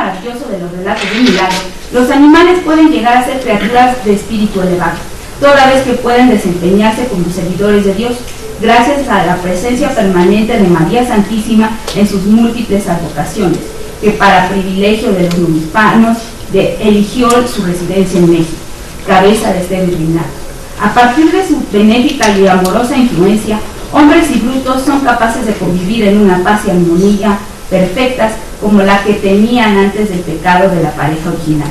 maravilloso de los relatos de milagro, los animales pueden llegar a ser criaturas de espíritu elevado, toda vez que pueden desempeñarse como servidores de Dios, gracias a la presencia permanente de María Santísima en sus múltiples advocaciones, que para privilegio de los numispanos eligió su residencia en México, cabeza de este virreinato. A partir de su benéfica y amorosa influencia, hombres y brutos son capaces de convivir en una paz y armonía perfectas como la que tenían antes del pecado de la pareja original.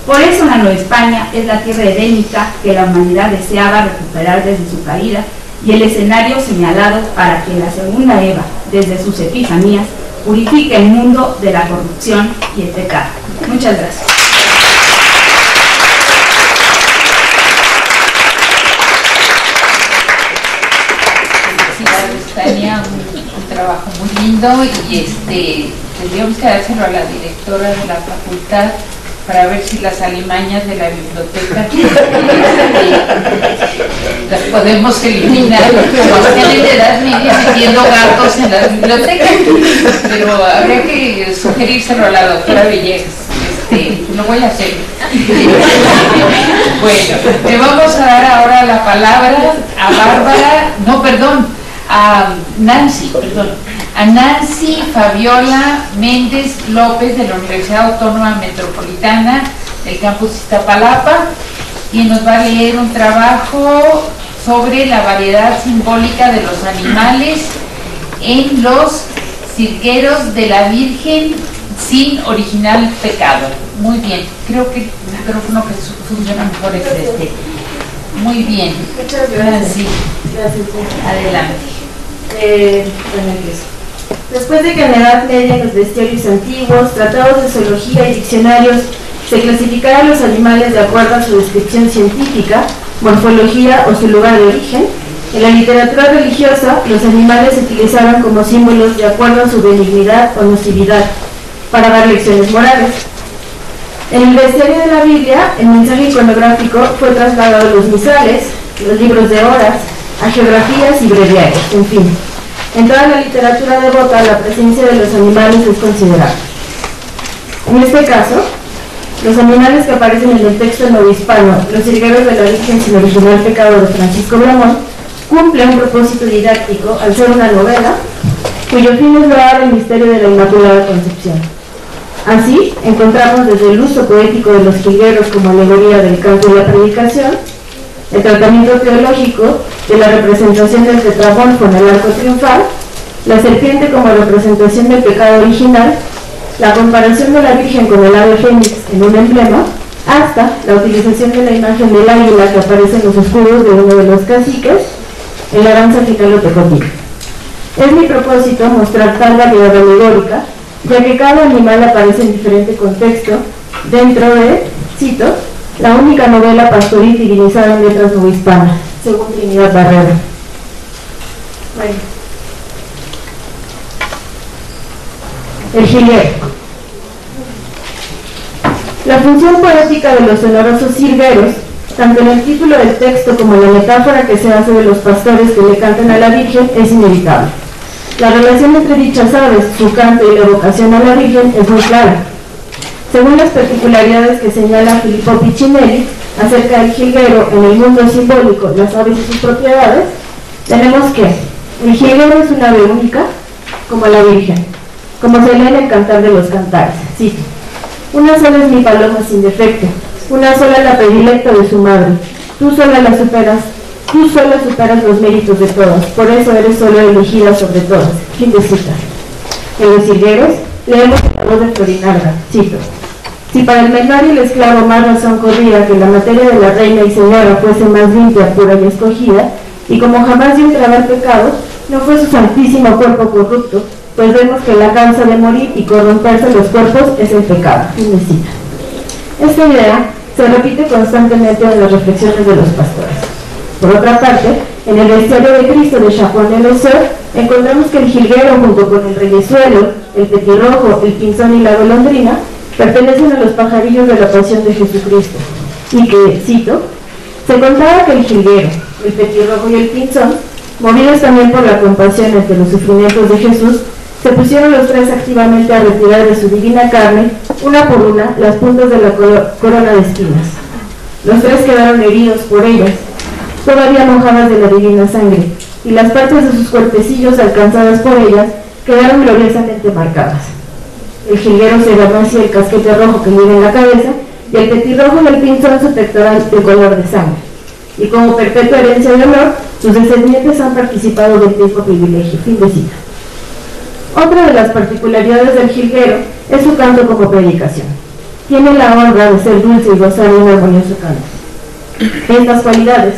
Por eso la Nueva España es la tierra edénica que la humanidad deseaba recuperar desde su caída y el escenario señalado para que la segunda Eva, desde sus epifanías, purifique el mundo de la corrupción y el pecado. Muchas gracias. Tania, un trabajo muy lindo y tendríamos que dárselo a la directora de la facultad para ver si las alimañas de la biblioteca las podemos eliminar, como tienen de edad media metiendo gatos en las bibliotecas, pero habría que sugerírselo a la doctora Villegas. Lo voy a hacer. Bueno, le vamos a dar ahora la palabra a Nancy Fabiola Méndez López de la Universidad Autónoma Metropolitana del campus Iztapalapa, quien nos va a leer un trabajo sobre la variedad simbólica de los animales en los cirqueros de la Virgen sin original pecado. Muy bien, creo que el micrófono que funciona mejor es este. Muy bien. Muchas gracias. Sí. Gracias. Adelante. Después de que en la Edad Media en los bestiarios antiguos, tratados de zoología y diccionarios se clasificaran los animales de acuerdo a su descripción científica, morfología o su lugar de origen, en la literatura religiosa los animales se utilizaban como símbolos de acuerdo a su benignidad o nocividad, para dar lecciones morales. En el bestiario de la Biblia, el mensaje iconográfico fue trasladado a los misales, los libros de horas, a geografías y breviarios, en fin. En toda la literatura devota, la presencia de los animales es considerable. En este caso, los animales que aparecen en el texto novohispano, los cirgueros de la Virgen sin original pecado de Francisco Bramón, cumplen un propósito didáctico al ser una novela, cuyo fin es lograr el misterio de la Inmaculada Concepción. Así, encontramos desde el uso poético de los jilgueros como alegoría del canto y la predicación, el tratamiento teológico de la representación del tetrabón con el arco triunfal, la serpiente como representación del pecado original, la comparación de la Virgen con el ave fénix en un emblema, hasta la utilización de la imagen del águila que aparece en los escudos de uno de los caciques en la danza final otecotica. Es mi propósito mostrar tal variedad alegórica, ya que cada animal aparece en diferente contexto dentro de, cito, la única novela pastoril divinizada en letras novohispanas, según Trinidad Barrera. Bueno. El jilguero. La función poética de los sonorosos jilgueros, tanto en el título del texto como en la metáfora que se hace de los pastores que le cantan a la Virgen, es inevitable. La relación entre dichas aves, su canto y la evocación a la Virgen es muy clara. Según las particularidades que señala Filippo Piccinelli acerca del jilguero en el mundo simbólico, las aves y sus propiedades, tenemos que el jilguero es una ave única, como la Virgen, como se lee en el Cantar de los Cantares. Cito: una sola es mi paloma sin defecto, una sola la predilecta de su madre, tú sola superas los méritos de todas, por eso eres solo elegida sobre todas. Fin de cita. En los jilgueros leemos la voz de Florinarda, cito: si para el menor y el esclavo más razón corría que la materia de la reina y señora fuese más limpia, pura y escogida, y como jamás dio entrada al pecado, no fue su santísimo cuerpo corrupto, pues vemos que la causa de morir y corromperse los cuerpos es el pecado. Fin de cita. Esta idea se repite constantemente en las reflexiones de los pastores. Por otra parte, en el bestiario de Cristo de Chaponnet-Lesueur encontramos que el jilguero, junto con el reyezuelo, el petirrojo, el pinzón y la golondrina, pertenecen a los pajarillos de la pasión de Jesucristo, y que, cito, se contaba que el jilguero, el petirrojo y el pinzón, movidos también por la compasión ante los sufrimientos de Jesús, se pusieron los tres activamente a retirar de su divina carne, una por una, las puntas de la corona de espinas. Los tres quedaron heridos por ellas, todavía mojadas de la divina sangre, y las partes de sus cuerpecillos alcanzadas por ellas quedaron gloriosamente marcadas. El jilguero se ganó así el casquete rojo que lleva en la cabeza y el petirrojo del pinzón su pectoral de color de sangre. Y como perpetua herencia de honor, sus descendientes han participado del mismo privilegio. Fin de cita. Otra de las particularidades del jilguero es su canto como predicación. Tiene la honra de ser dulce y gozar de un armonioso canto. Estas cualidades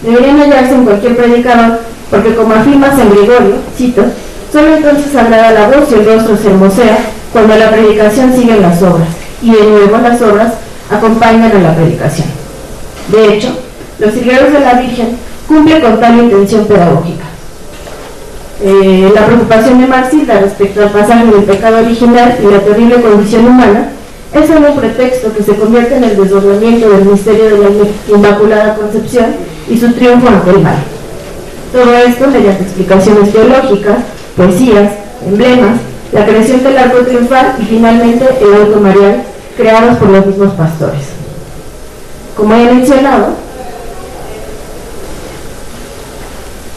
deberían hallarse en cualquier predicador, porque como afirma San Gregorio, cito, solo entonces agrada la voz y el rostro se hermosea cuando la predicación sigue las obras, y de nuevo las obras acompañan a la predicación. De hecho, los jilgueros de la Virgen cumplen con tal intención pedagógica. La preocupación de Marsilda respecto al pasaje del pecado original y la terrible condición humana es solo un pretexto que se convierte en el desdoblamiento del misterio de la Inmaculada Concepción y su triunfo ante el mal. Todo esto mediante explicaciones teológicas, poesías, emblemas, la creación del arco triunfal y finalmente el auto marial, creados por los mismos pastores. Como he mencionado,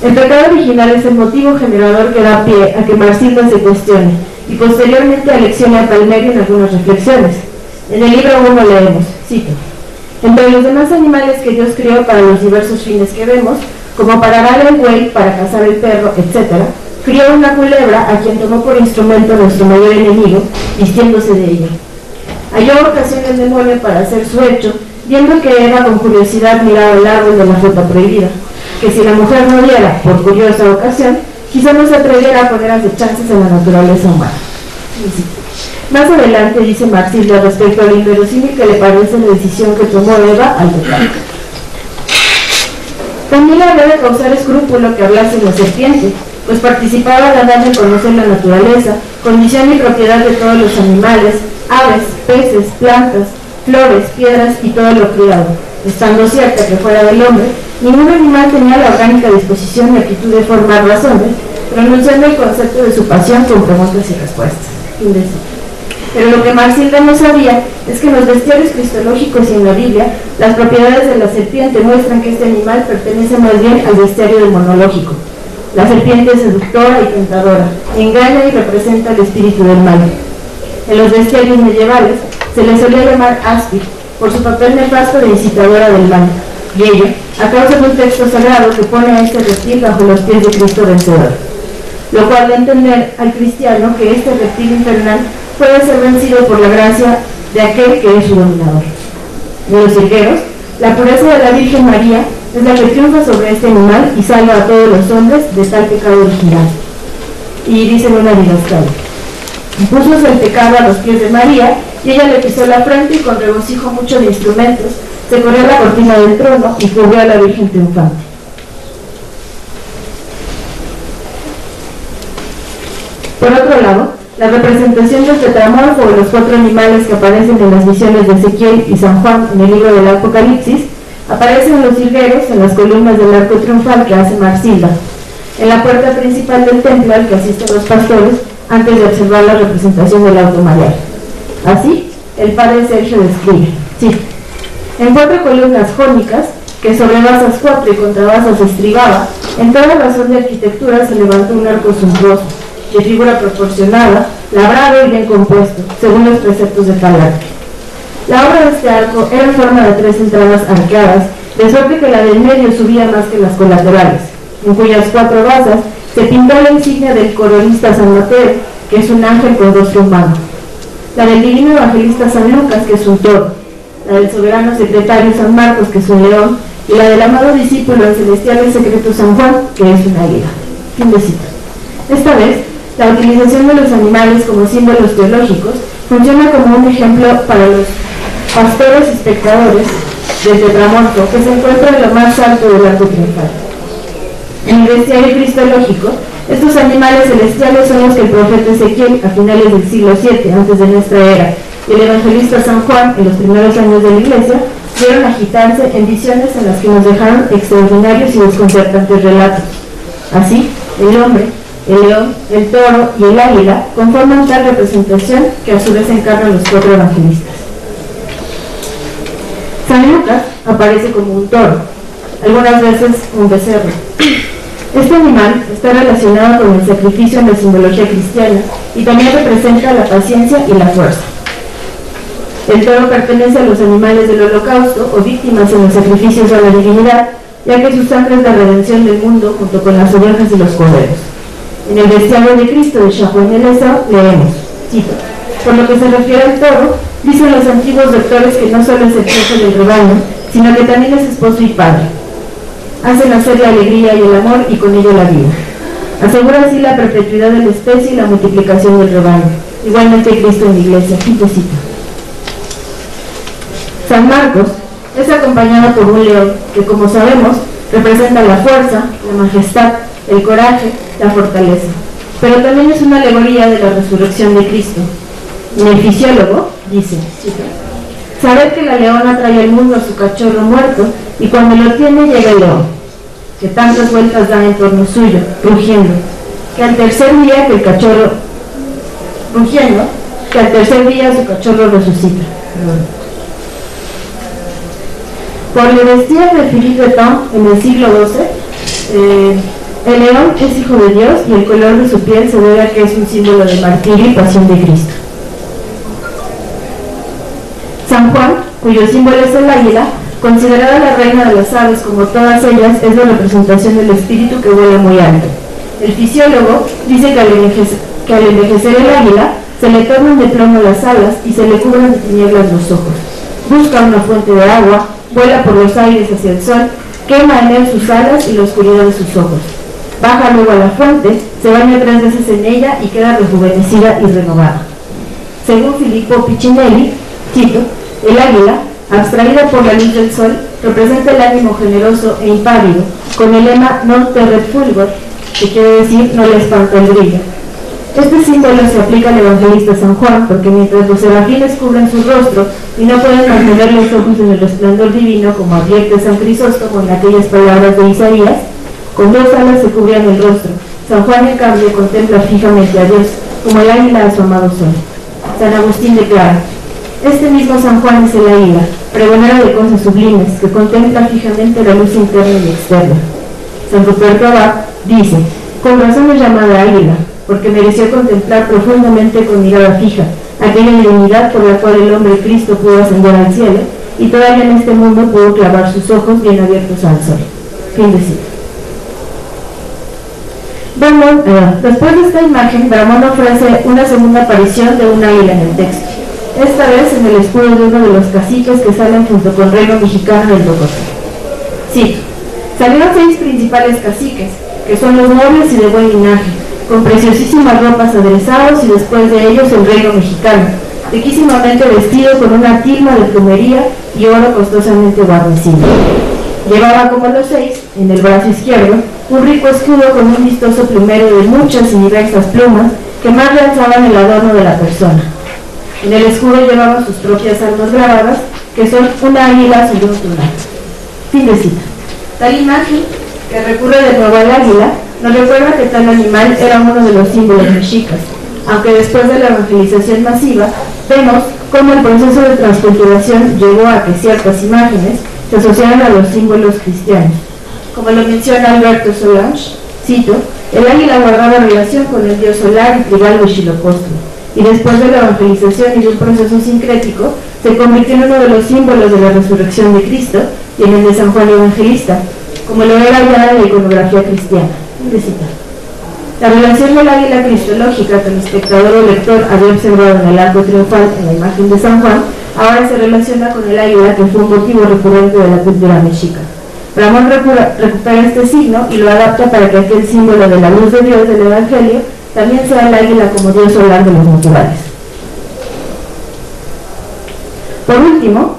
el pecado original es el motivo generador que da pie a que Marsilda se cuestione y posteriormente aleccione a Palmerio en algunas reflexiones. En el libro 1 leemos, cito, entre los demás animales que Dios creó para los diversos fines que vemos, como para dar el buey, para cazar el perro, etc., crió una culebra a quien tomó por instrumento nuestro mayor enemigo, vistiéndose de ella. Halló ocasiones de nueve para hacer su hecho, viendo que Eva con curiosidad miraba el árbol de la fruta prohibida, que si la mujer no diera, por curiosa ocasión, quizá no se atreviera a poner acechanzas en la naturaleza humana. Más adelante dice Marsilda respecto al inverosímil que le parece la decisión que tomó Eva al pecar. También habría de causar escrúpulo que hablase la serpiente, pues participaba de darle a conocer la naturaleza, condición y propiedad de todos los animales, aves, peces, plantas, flores, piedras y todo lo criado. Estando cierta que fuera del hombre, ningún animal tenía la orgánica disposición y actitud de formar razones, pronunciando el concepto de su pasión con preguntas y respuestas. Pero lo que Marsilda no sabía es que en los bestiarios cristológicos y en la Biblia, las propiedades de la serpiente muestran que este animal pertenece más bien al bestiario del monológico. La serpiente es seductora y tentadora, engaña y representa el espíritu del mal. En los bestiarios medievales se le solía llamar áspid, por su papel nefasto de incitadora del mal, y ello a causa de un texto sagrado que pone a este reptil bajo los pies de Cristo vencedor, lo cual da a entender al cristiano que este reptil infernal puede ser vencido por la gracia de aquel que es su dominador. En los jilgueros, la pureza de la Virgen María es la que triunfa sobre este animal y salva a todos los hombres de tal pecado original. Y dicen una didascalia: impúsose el pecado a los pies de María, y ella le pisó la frente y con regocijo mucho de instrumentos se corrió la cortina del trono y cubrió a la Virgen triunfante. Por otro lado, la representación del tetramorfo o los cuatro animales que aparecen en las visiones de Ezequiel y San Juan en el libro del Apocalipsis aparecen en los jilgueros en las columnas del arco triunfal que hace Marsilda, en la puerta principal del templo al que asisten los pastores antes de observar la representación del auto marial. Así, el padre Sergio describe, sí, en cuatro columnas jónicas, que sobre basas cuatro y contra basas estribaba, en toda razón de arquitectura se levantó un arco suntuoso, de figura proporcionada, labrado y bien compuesto, según los preceptos de tal arte. La obra de este arco era en forma de tres entradas arqueadas, de suerte que la del medio subía más que las colaterales, en cuyas cuatro basas se pintó la insignia del coronista San Mateo, que es un ángel con rostro humano, la del divino evangelista San Lucas, que es un toro, la del soberano secretario San Marcos, que es un león, y la del amado discípulo en celestiales secreto San Juan, que es una águila. Fin de cita. Esta vez, la utilización de los animales como símbolos teológicos funciona como un ejemplo para los pastores y espectadores del tetramorfo, que se encuentra en lo más alto del arco triunfal. En el bestiario cristológico, estos animales celestiales son los que el profeta Ezequiel, a finales del siglo VII antes de nuestra era, y el evangelista San Juan, en los primeros años de la Iglesia, vieron agitarse en visiones en las que nos dejaron extraordinarios y desconcertantes relatos. Así, el hombre, el león, el toro y el águila conforman tal representación que a su vez encarnan los 4 evangelistas. San Lucas aparece como un toro, algunas veces un becerro. Este animal está relacionado con el sacrificio en la simbología cristiana y también representa la paciencia y la fuerza. El toro pertenece a los animales del holocausto o víctimas en los sacrificios a la divinidad, ya que su sangre es la redención del mundo junto con las ovejas y los corderos. En el bestiario de Cristo de Shahuan Eleza leemos, cito, por lo que se refiere al toro, dicen los antiguos doctores que no solo es el jefe del rebaño, sino que también es esposo y padre. Hace nacer la alegría y el amor y con ello la vida. Asegura así la perpetuidad de la especie y la multiplicación del rebaño. Igualmente Cristo en la iglesia. Cito. San Marcos es acompañado por un león que, como sabemos, representa la fuerza, la majestad, el coraje, la fortaleza. Pero también es una alegoría de la resurrección de Cristo. En el fisiólogo dice, saber que la leona trae al mundo a su cachorro muerto y cuando lo tiene llega el león, que tantas vueltas da en torno suyo, rugiendo, que al tercer día su cachorro resucita. Por le vestir de Philippe Breton en el siglo XII, el león es hijo de Dios y el color de su piel se debe a que es un símbolo de martirio y pasión de Cristo. San Juan, cuyo símbolo es el águila, considerada la reina de las aves como todas ellas, es la representación del espíritu que vuela muy alto. El fisiólogo dice que al envejecer el águila se le tornan de plomo las alas y se le cubren de tinieblas los ojos. Busca una fuente de agua, vuela por los aires hacia el sol, quema en él sus alas y la oscuridad de sus ojos. Baja luego a la fuente, se baña 3 veces en ella y queda rejuvenecida y renovada. Según Filippo Piccinelli, cito, el águila, abstraída por la luz del sol, representa el ánimo generoso e impávido, con el lema non terret fulgor, que quiere decir no le espanta el brillo. Este símbolo se aplica al evangelista San Juan, porque mientras los serafines cubren su rostro y no pueden mantener los ojos en el resplandor divino, como advierte San Crisóstomo en aquellas palabras de Isaías, con 2 alas se cubrían el rostro. San Juan, en cambio, contempla fijamente a Dios, como el águila a su amado sol. San Agustín declara, este mismo San Juan es el águila, pregonero de cosas sublimes, que contempla fijamente la luz interna y externa. San Ruperto Abad dice, con razón es llamada águila, porque mereció contemplar profundamente con mirada fija aquella divinidad por la cual el hombre Cristo pudo ascender al cielo y todavía en este mundo pudo clavar sus ojos bien abiertos al sol. Fin de cita. Después de esta imagen, Bramón ofrece una segunda aparición de un águila en el texto, esta vez en el escudo de uno de los caciques que salen junto con el reino mexicano del Bogotá. Cito, salieron 6 principales caciques, que son los nobles y de buen linaje, con preciosísimas ropas aderezados y después de ellos el reino mexicano, riquísimamente vestido con una tilma de plumería y oro costosamente guarnecido. Llevaba como los 6, en el brazo izquierdo, un rico escudo con un vistoso plumero de muchas y diversas plumas que más realzaban el adorno de la persona. En el escudo llevaba sus propias armas grabadas, que son una águila sobre un plumaje. Fin de cita. Tal imagen, que recurre de nuevo al águila, nos recuerda que tal animal era uno de los símbolos mexicas, aunque después de la evangelización masiva, vemos cómo el proceso de transculturación llevó a que ciertas imágenes se asociaran a los símbolos cristianos. Como lo menciona Alberto Solange, cito, el águila guardaba relación con el dios solar y tribal Huitzilopochtli, y después de la evangelización y de un proceso sincrético, se convirtió en uno de los símbolos de la resurrección de Cristo y en el de San Juan Evangelista, como lo era ya en la iconografía cristiana. La relación del águila cristológica que el espectador o lector había observado en el arco triunfal en la imagen de San Juan, ahora se relaciona con el águila, que fue un motivo recurrente de la cultura mexica. Bramón recupera este signo y lo adapta para que aquel símbolo de la luz de Dios del Evangelio también sea el águila como dios solar de los naturales. Por último,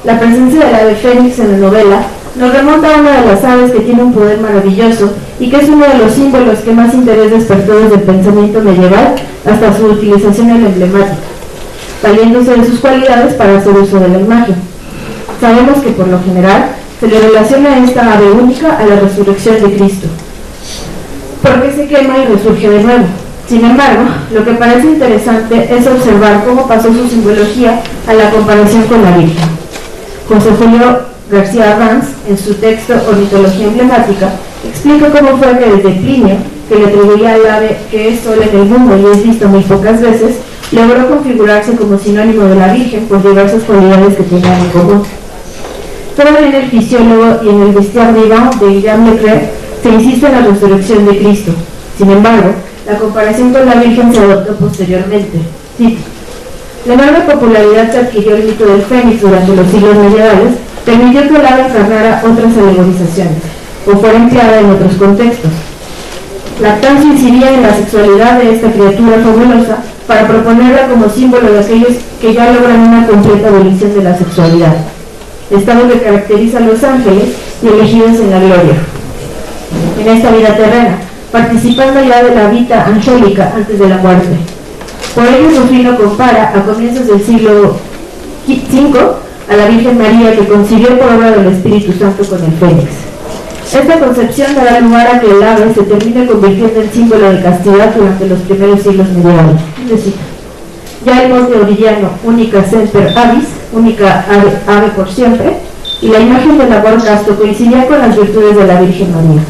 la presencia del ave fénix en la novela nos remonta a una de las aves que tiene un poder maravilloso y que es uno de los símbolos que más interés despertó desde el pensamiento medieval hasta su utilización en la emblemática, valiéndose de sus cualidades para hacer uso de la imagen. Sabemos que por lo general se le relaciona a esta ave única a la resurrección de Cristo. porque se quema y resurge de nuevo. Sin embargo, lo que parece interesante es observar cómo pasó su simbología a la comparación con la Virgen. José Julio García Arranz, en su texto Ornitología emblemática, explica cómo fue que desde Plinio, que le atribuía al ave que es sola en el mundo y es visto muy pocas veces, logró configurarse como sinónimo de la Virgen por diversas cualidades que tenían en común. Todavía en el fisiólogo y en el Bestiaire vivant de Guillaume Leclerc se insiste en la resurrección de Cristo. Sin embargo, la comparación con la Virgen se adoptó posteriormente. Cito: la enorme popularidad que adquirió el mito del Fénix durante los siglos medievales permitió que el ave encarnara otras alegorizaciones, o fuera empleada en otros contextos. Lactancio incidía en la sexualidad de esta criatura fabulosa para proponerla como símbolo de aquellos que ya logran una completa abolición de la sexualidad, estado que caracteriza a los ángeles y elegidos en la gloria, en esta vida terrena, participando ya de la vida angélica antes de la muerte. Por ello Rufino compara a comienzos del siglo V a la Virgen María, que concibió por obra del Espíritu Santo con el Fénix. Esta concepción dará lugar a que el ave se termine convirtiendo en símbolo de castidad durante los primeros siglos medievales. Es decir, ya el monte ovidiano, única semper avis, única ave por siempre, y la imagen del amor casto coincidía con las virtudes de la Virgen María.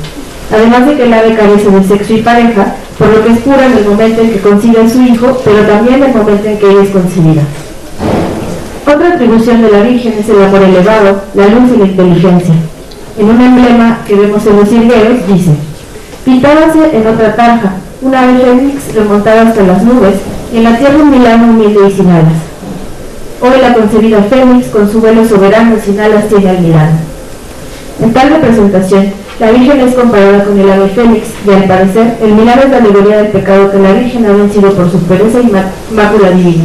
Además de que el ave carece de sexo y pareja, por lo que es pura en el momento en que concibe a su hijo, pero también en el momento en que ella es concebida. Otra atribución de la Virgen es el amor elevado, la luz y la inteligencia. En un emblema que vemos en los jilgueros dice: pintábase en otra tarja, un ave fénix remontada hasta las nubes, y en la tierra un Milano humilde y sin alas. Hoy la concebida fénix, con su vuelo soberano sin alas, tiene al Milano. En tal representación, la Virgen es comparada con el ave fénix, y al parecer, el Milano es la alegoría del pecado que la Virgen ha vencido por su pereza y mácula divina.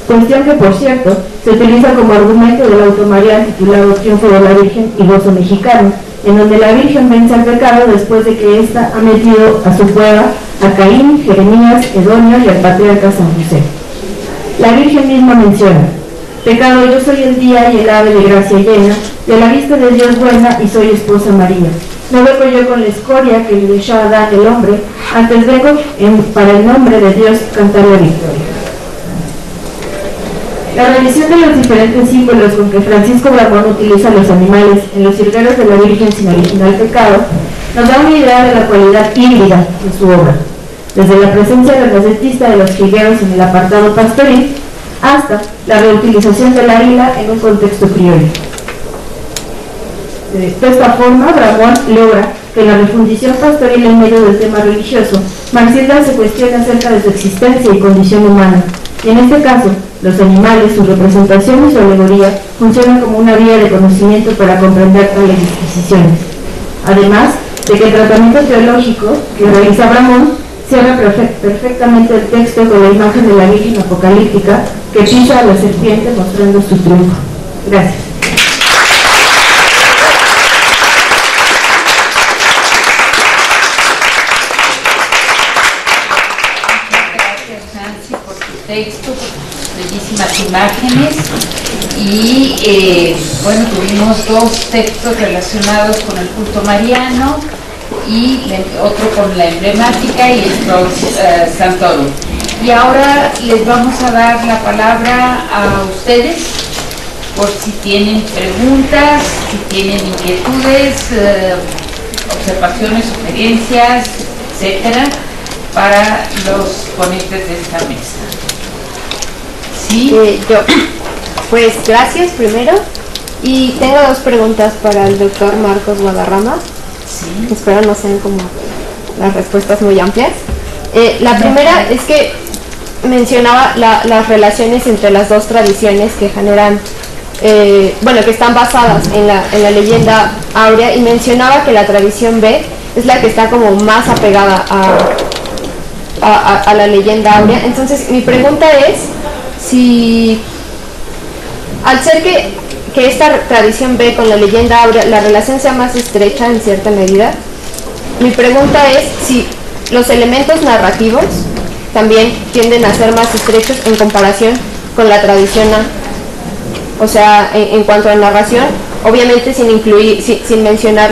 Cuestión que, por cierto, se utiliza como argumento del auto mariano titulado Triunfo de la Virgen y Gozo Mexicano, en donde la Virgen vence al pecado después de que ésta ha metido a su cueva a Caín, Jeremías, Edonio y al patriarca San José. La Virgen misma menciona: pecado, yo soy el día y el ave de gracia llena, y a la vista de Dios buena, y soy esposa María. No vengo yo con la escoria que le dejó a dar el hombre, antes vengo para el nombre de Dios cantar la victoria. La revisión de los diferentes símbolos con que Francisco Bramón utiliza los animales en los jilgueros de la Virgen sin original pecado nos da una idea de la cualidad híbrida de su obra, desde la presencia renacentista de los jilgueros en el apartado pastoril hasta la reutilización del águila en un contexto criollo. De esta forma, Bramón logra que en la refundición pastoril en medio del tema religioso, Marcilda se cuestiona acerca de su existencia y condición humana, y en este caso, los animales, su representación y su alegoría funcionan como una vía de conocimiento para comprender tales disquisiciones. Además de que el tratamiento teológico que realiza Bramón cierra perfectamente el texto con la imagen de la Virgen apocalíptica que pisa a la serpiente mostrando su triunfo. Gracias. Texto, bellísimas imágenes y bueno, tuvimos dos textos relacionados con el culto mariano y otro con la emblemática y estos Santorum. Y ahora les vamos a dar la palabra a ustedes por si tienen preguntas, si tienen inquietudes, observaciones, sugerencias, etcétera, para los ponentes de esta mesa. ¿Sí? Yo. Pues gracias primero. Y tengo dos preguntas para el doctor Marcos Guadarrama. Sí. Espero no sean como las respuestas muy amplias. La primera es que mencionaba las relaciones entre las dos tradiciones que generan, bueno, que están basadas en la leyenda áurea, y mencionaba que la tradición B es la que está como más apegada a la leyenda áurea. Entonces mi pregunta es si, al ser que esta tradición B con la leyenda áurea, la relación sea más estrecha en cierta medida, mi pregunta es si los elementos narrativos también tienden a ser más estrechos en comparación con la tradición A. O sea, en cuanto a narración, obviamente sin mencionar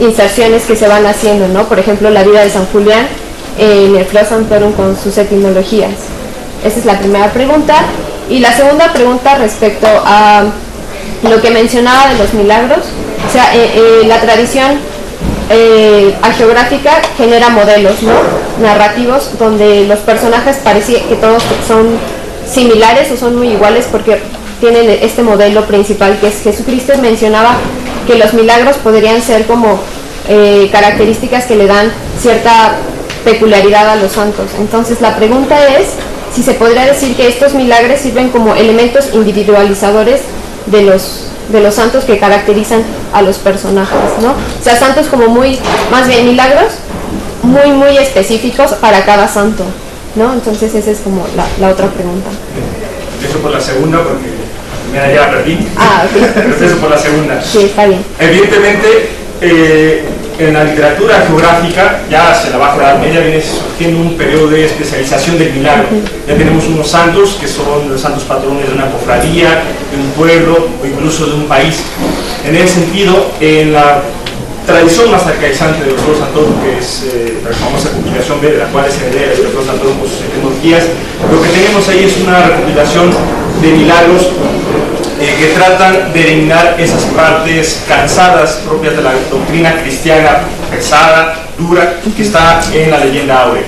inserciones que se van haciendo, ¿no? Por ejemplo, la vida de San Julián en el Flor Sanctorum con sus etimologías. Esa es la primera pregunta. Y la segunda pregunta respecto a lo que mencionaba de los milagros. O sea, la tradición hagiográfica genera modelos, ¿no?, narrativos, donde los personajes parecía que todos son similares o son muy iguales porque tienen este modelo principal que es Jesucristo. Mencionaba que los milagros podrían ser como características que le dan cierta peculiaridad a los santos. Entonces la pregunta es si se podría decir que estos milagros sirven como elementos individualizadores de los santos que caracterizan a los personajes, ¿no? O sea, santos como más bien milagros muy específicos para cada santo, ¿no? Entonces esa es como la otra pregunta. Empiezo por la segunda porque ya la perdí. Ok. Empiezo por la segunda. Sí, está bien. Evidentemente, en la literatura geográfica, ya hacia la Baja Edad Media, viene surgiendo un periodo de especialización del milagro. Ya tenemos unos santos que son los santos patrones de una cofradía, de un pueblo o incluso de un país. En ese sentido, en la tradición más arcaizante de los Flor Sanctorum, que es la famosa compilación B, de la cual es heredera de los Flor Sanctorum con sus etimologías, lo que tenemos ahí es una recopilación de milagros que tratan de eliminar esas partes cansadas propias de la doctrina cristiana, pesada, dura, que está en la leyenda áurea.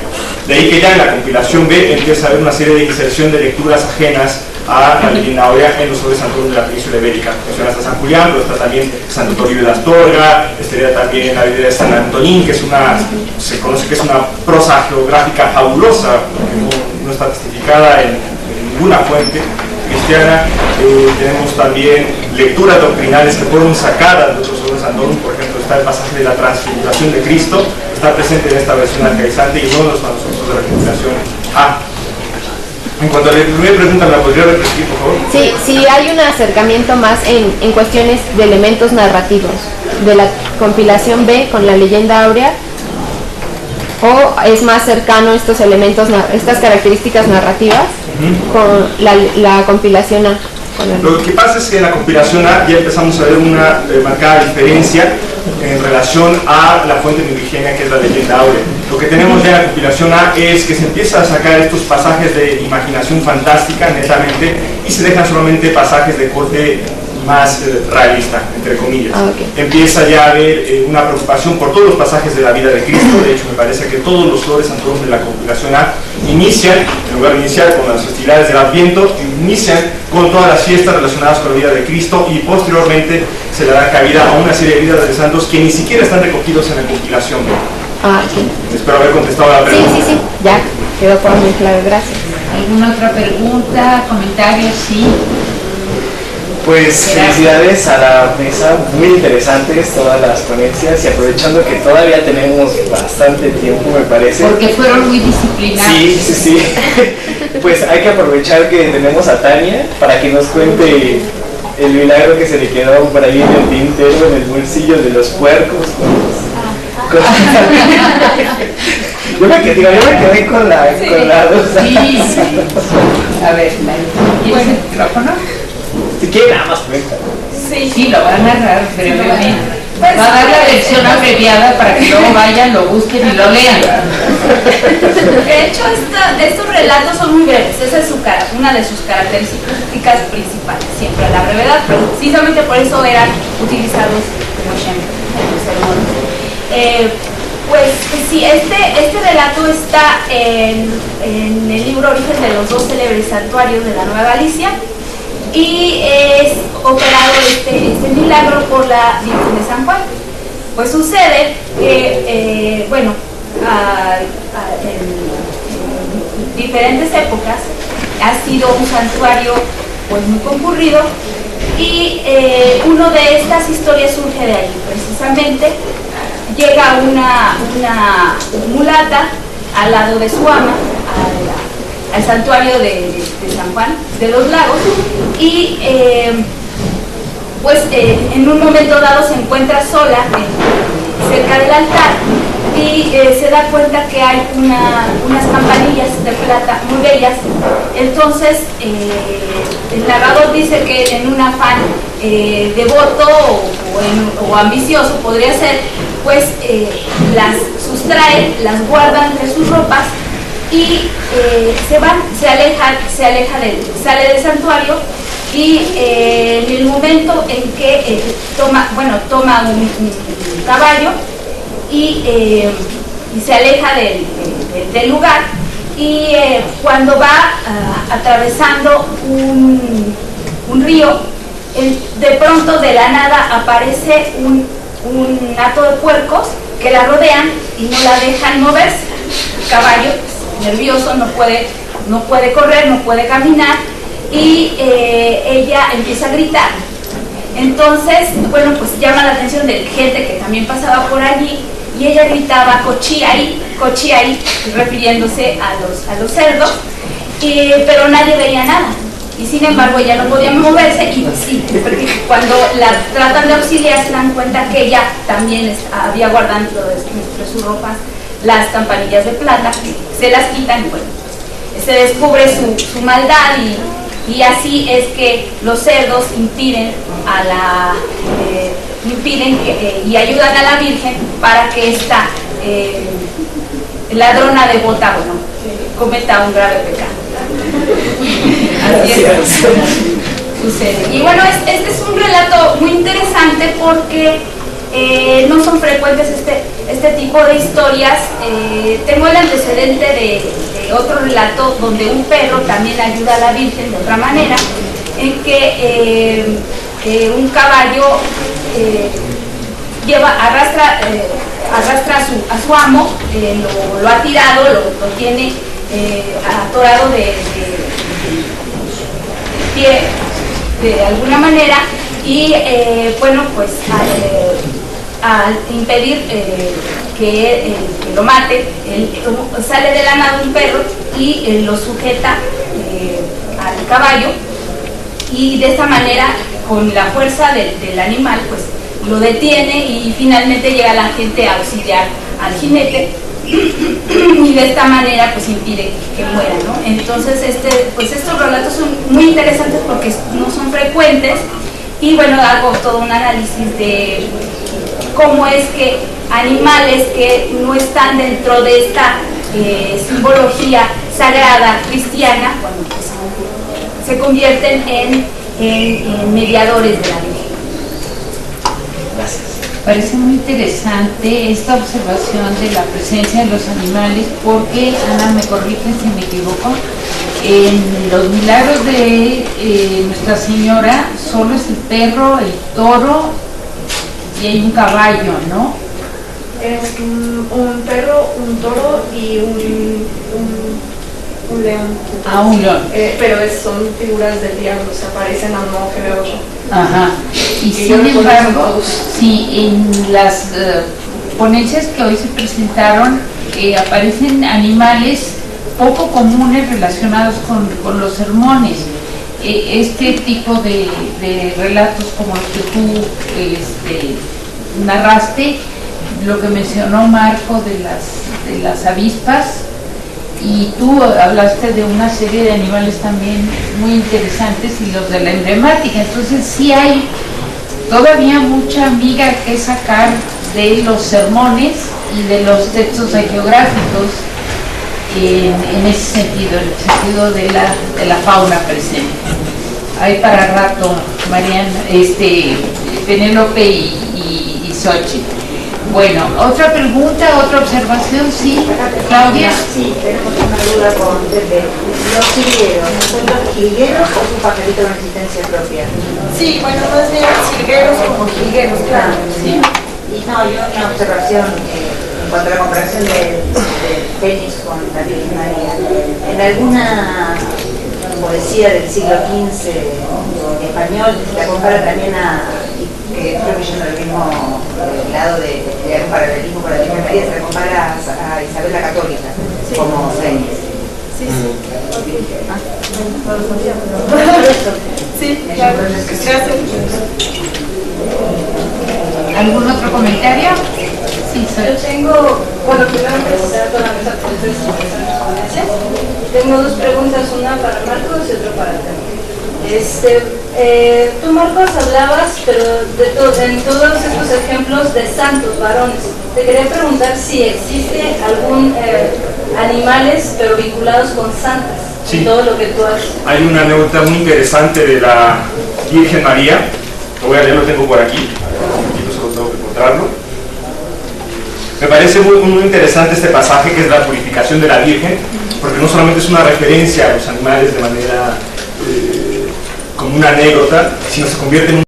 De ahí que ya en la compilación B empieza a haber una serie de inserción de lecturas ajenas a la leyenda áurea en los Flor Sanctorum de la península ibérica. Mencionas a San Julián, pero está también Santo Toribio de Astorga, estaría también la vida de San Antonín, que es se conoce que es una prosa geográfica fabulosa, que no está testificada en ninguna fuente cristiana. Tenemos también lecturas doctrinales que fueron sacadas de otros Flor Sanctorum. Por ejemplo, está el pasaje de la transfiguración de Cristo, está presente en esta versión arcaizante y no en los manuscritos de la compilación A. En cuanto a la primera pregunta, ¿me la podría repetir, por favor? Sí, sí, hay un acercamiento más en cuestiones de elementos narrativos de la compilación B con la leyenda áurea, o es más cercano estos elementos, estas características narrativas con la compilación A. Lo que pasa es que en la compilación A ya empezamos a ver una marcada diferencia en relación a la fuente primigenia, que es la leyenda áurea. Lo que tenemos ya en la compilación A es que se empieza a sacar estos pasajes de imaginación fantástica netamente y se dejan solamente pasajes de corte más realista, entre comillas. Empieza ya a haber una preocupación por todos los pasajes de la vida de Cristo. De hecho, me parece que todos los Flor Sanctorum de la compilación A inician, en lugar de iniciar con las festividades del Adviento, inician con todas las fiestas relacionadas con la vida de Cristo y posteriormente se le da cabida a una serie de vidas de santos que ni siquiera están recogidos en la compilación B. Espero haber contestado la pregunta. Sí, ya quedó por muy claro, gracias. ¿Alguna otra pregunta, comentario? Sí. Pues felicidades a la mesa, muy interesantes todas las ponencias y aprovechando que todavía tenemos bastante tiempo, me parece. Porque fueron muy disciplinados. Sí. Pues hay que aprovechar que tenemos a Tania para que nos cuente el milagro que se le quedó por ahí en el tintero, en el bolsillo de los puercos. Yo me quedé con la duda. Sí. A ver, ¿tienes el micrófono? Si quieren, nada más cuenta. Sí, lo va a narrar brevemente. Va a dar la lección abreviada para que luego vayan, lo busquen y lo lean. De hecho, estos relatos son muy breves. Esa es una de sus características principales, siempre la brevedad, pero precisamente por eso eran utilizados como ejemplo en los sermones. Pues sí, este relato está en el libro Origen de los dos célebres santuarios de la Nueva Galicia, y es operado este milagro por la Virgen de San Juan. Pues sucede que, en diferentes épocas ha sido un santuario pues muy concurrido, y una de estas historias surge de ahí. Precisamente llega una mulata al lado de su ama al santuario de San Juan de los Lagos, y en un momento dado se encuentra sola cerca del altar y se da cuenta que hay unas campanillas de plata muy bellas. Entonces el narrador dice que en un afán devoto o ambicioso podría ser, pues las sustrae, las guarda entre sus ropas y sale del santuario, y en el momento en que toma un caballo y se aleja del lugar, y cuando va atravesando un río, de pronto de la nada aparece un hato de puercos que la rodean y no la dejan moverse. El caballo, pues, nervioso, no puede correr, no puede caminar, y ella empieza a gritar. Entonces, bueno, pues llama la atención de gente que también pasaba por allí, y ella gritaba cochiai, cochiai, refiriéndose a los cerdos, pero nadie veía nada. Y sin embargo ella no podía moverse, y sí, cuando la tratan de auxiliar se dan cuenta que ella también había guardado entre sus ropas las campanillas de plata, que se las quitan, y bueno, se descubre su maldad, y así es que los cerdos impiden y ayudan a la Virgen para que esta ladrona devota, bueno, cometa un grave pecado. Así es, sucede. Y bueno, este es un relato muy interesante porque no son frecuentes este tipo de historias. Tengo el antecedente de otro relato donde un perro también ayuda a la Virgen de otra manera, en que un caballo arrastra a su amo, lo ha tirado, lo tiene atorado de pie de alguna manera, y bueno, pues al impedir que lo mate, sale de la nada un perro y lo sujeta al caballo, y de esta manera, con la fuerza del animal, pues lo detiene, y finalmente llega la gente a auxiliar al jinete, y de esta manera pues impide que muera, ¿no? Entonces estos relatos son muy interesantes porque no son frecuentes, y bueno, hago todo un análisis de cómo es que animales que no están dentro de esta simbología sagrada cristiana, bueno, pues, se convierten en mediadores de la Virgen. Gracias. Parece muy interesante esta observación de la presencia de los animales, porque, Ana, me corrige si me equivoco, en los milagros de Nuestra Señora solo es el perro, el toro y hay un caballo, ¿no? Es un perro, un toro y un león. Ah, un león. Pero son figuras del diablo, se aparecen al modo que veo yo. Ajá. Y sin embargo, sí, en las ponencias que hoy se presentaron aparecen animales poco comunes relacionados con los sermones. Este tipo de relatos como los que tú narraste, lo que mencionó Marco de las avispas, y tú hablaste de una serie de animales también muy interesantes, y los de la emblemática. Entonces sí hay todavía mucha miga que sacar de los sermones y de los textos geográficos en ese sentido, en el sentido de la fauna presente. Hay para rato, Mariana, Penélope y Xochitl. Bueno, otra pregunta, otra observación, sí, Claudia. Sí, tenemos una duda con Pepe. ¿Los jilgueros son los jilgueros o es un pajarito con existencia propia? Sí, bueno, más bien jilgueros como jilgueros, claro. Sí. Y no, yo una observación en cuanto a la comparación del Fénix con la Virgen María. En alguna poesía del siglo XV español la compara también que creo que yendo al mismo lado de un paralelismo con la Virgen María, se la compara a Isabel la Católica, sí, como Fénix. Sí, sí. No lo sabía, pero... Sí, claro. Gracias. ¿Algún otro comentario? Sí, Yo tengo, bueno, primero me gustaría toda la mesa con tres ponencias. Tengo dos preguntas, una para Marcos y otra para Tania. Tú, Marcos, hablabas, pero en todos estos ejemplos de santos varones. Te quería preguntar si existe algún animales, pero vinculados con santas. Sí. En todo lo que tú has... Hay una anécdota muy interesante de la Virgen María. Lo voy a leer, lo tengo por aquí. Solo tengo que encontrarlo. Me parece muy interesante este pasaje, que es la purificación de la Virgen, porque no solamente es una referencia a los animales de manera como una anécdota, sino se convierte en un